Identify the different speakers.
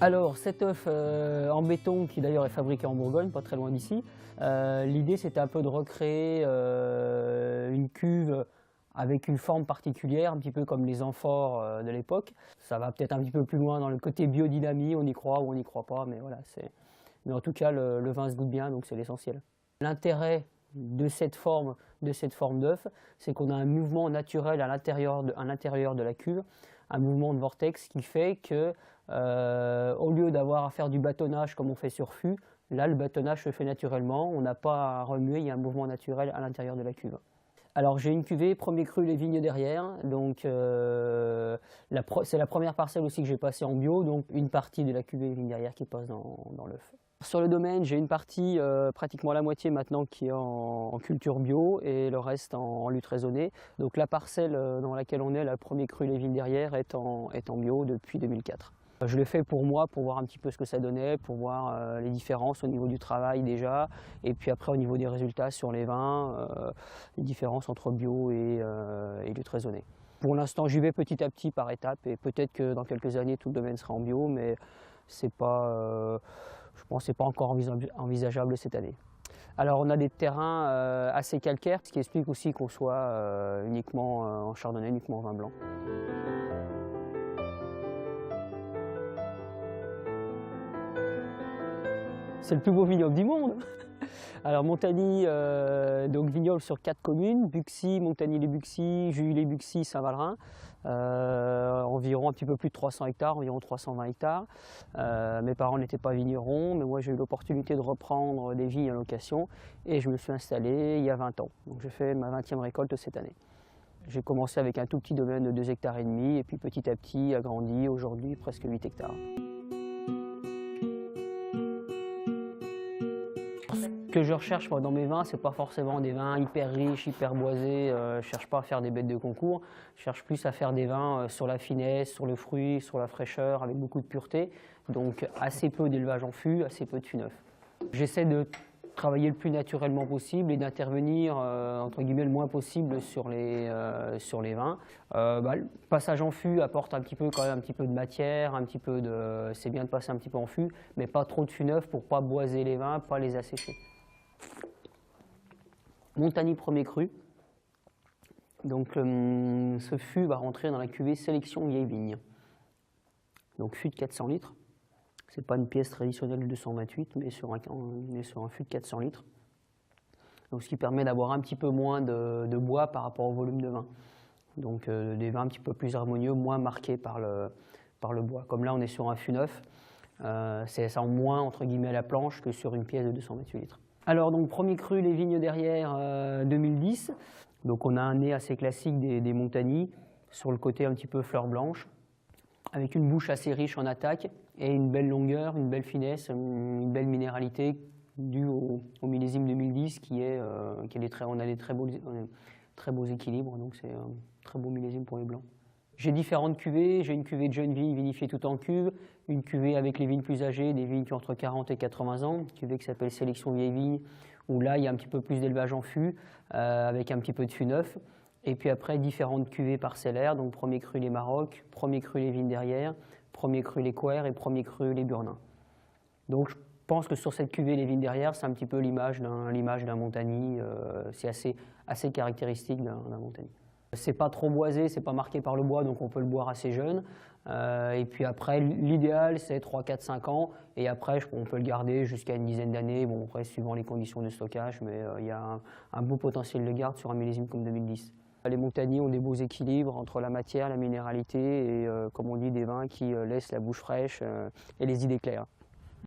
Speaker 1: Alors cet œuf en béton, qui d'ailleurs est fabriqué en Bourgogne, pas très loin d'ici, l'idée c'était un peu de recréer une cuve avec une forme particulière, un petit peu comme les amphores de l'époque. Ça va peut-être un petit peu plus loin dans le côté biodynamie, on y croit ou on n'y croit pas, mais voilà. Mais en tout cas, le vin se goûte bien, donc c'est l'essentiel. L'intérêt de cette forme d'œuf, c'est qu'on a un mouvement naturel à l'intérieur de la cuve, un mouvement de vortex qui fait que, au lieu d'avoir à faire du bâtonnage comme on fait sur fût, là le bâtonnage se fait naturellement, on n'a pas à remuer, il y a un mouvement naturel à l'intérieur de la cuve. Alors j'ai une cuvée, premier cru les vignes derrière, donc c'est la première parcelle aussi que j'ai passée en bio, donc une partie de la cuvée les vignes derrière qui passe dans l'œuf. Sur le domaine, j'ai une partie, pratiquement la moitié maintenant, qui est en culture bio et le reste en lutte raisonnée. Donc la parcelle dans laquelle on est, la premier cru les vignes derrière, est en bio depuis 2004. Je l'ai fait pour moi, pour voir un petit peu ce que ça donnait, pour voir les différences au niveau du travail déjà, et puis après au niveau des résultats sur les vins, les différences entre bio et lutte raisonnée. Pour l'instant, j'y vais petit à petit par étapes, et peut-être que dans quelques années tout le domaine sera en bio, mais c'est pas, je pense que ce n'est pas encore envisageable cette année. Alors on a des terrains assez calcaires, ce qui explique aussi qu'on soit uniquement en chardonnay, uniquement en vin blanc. C'est le plus beau vignoble du monde. Alors Montagny, donc vignoble sur 4 communes, Buxy, Montagny-les-Buxy, Juilly-les-Buxy, Saint-Valrin, environ un petit peu plus de 300 hectares, environ 320 hectares. Mes parents n'étaient pas vignerons, mais moi j'ai eu l'opportunité de reprendre des vignes en location et je me suis installé il y a 20 ans. Donc j'ai fait ma 20e récolte cette année. J'ai commencé avec un tout petit domaine de 2,5 hectares et puis petit à petit agrandi, aujourd'hui presque 8 hectares. Ce que je recherche moi, dans mes vins, ce n'est pas forcément des vins hyper riches, hyper boisés. Je ne cherche pas à faire des bêtes de concours. Je cherche plus à faire des vins sur la finesse, sur le fruit, sur la fraîcheur, avec beaucoup de pureté. Donc assez peu d'élevage en fût, assez peu de fût neuf. J'essaie de travailler le plus naturellement possible et d'intervenir entre guillemets le moins possible sur les vins. Le passage en fût apporte quand même un petit peu de matière, c'est bien de passer un petit peu en fût, mais pas trop de fût neuf pour pas boiser les vins, pas les assécher. Montagny premier cru. Donc ce fût va rentrer dans la cuvée sélection vieille vigne. Donc fût de 400 litres. Ce n'est pas une pièce traditionnelle de 228, mais sur un fût de 400 litres. Donc, ce qui permet d'avoir un petit peu moins de bois par rapport au volume de vin. Donc des vins un petit peu plus harmonieux, moins marqués par le bois. Comme là on est sur un fût neuf, c'est ça en moins entre guillemets à la planche que sur une pièce de 228 litres. Alors donc premier cru les vignes derrière 2010. Donc on a un nez assez classique des Montagny, sur le côté un petit peu fleur blanche, avec une bouche assez riche en attaque et une belle longueur, une belle finesse, une belle minéralité due au millésime 2010 on a des très beaux équilibres, donc c'est un très beau millésime pour les blancs. J'ai différentes cuvées, j'ai une cuvée de jeunes vignes vinifiées tout en cuve, une cuvée avec les vignes plus âgées, des vignes qui ont entre 40 et 80 ans, une cuvée qui s'appelle Sélection Vieille Vigne, où là il y a un petit peu plus d'élevage en fût, avec un petit peu de fût neuf. Et puis après, différentes cuvées parcellaires, donc premier cru les Maroc, premier cru les vignes derrière, premier cru les Couers et premier cru les Burnins. Donc je pense que sur cette cuvée les vignes derrière, c'est un petit peu l'image d'un Montagny, c'est assez caractéristique d'un Montagny. C'est pas trop boisé, c'est pas marqué par le bois, donc on peut le boire assez jeune. Et puis après, l'idéal c'est 3, 4, 5 ans, et après on peut le garder jusqu'à une dizaine d'années, bon après suivant les conditions de stockage, mais il y a un beau potentiel de garde sur un millésime comme 2010. Les Montagny ont des beaux équilibres entre la matière, la minéralité et, comme on dit, des vins qui laissent la bouche fraîche et les idées claires.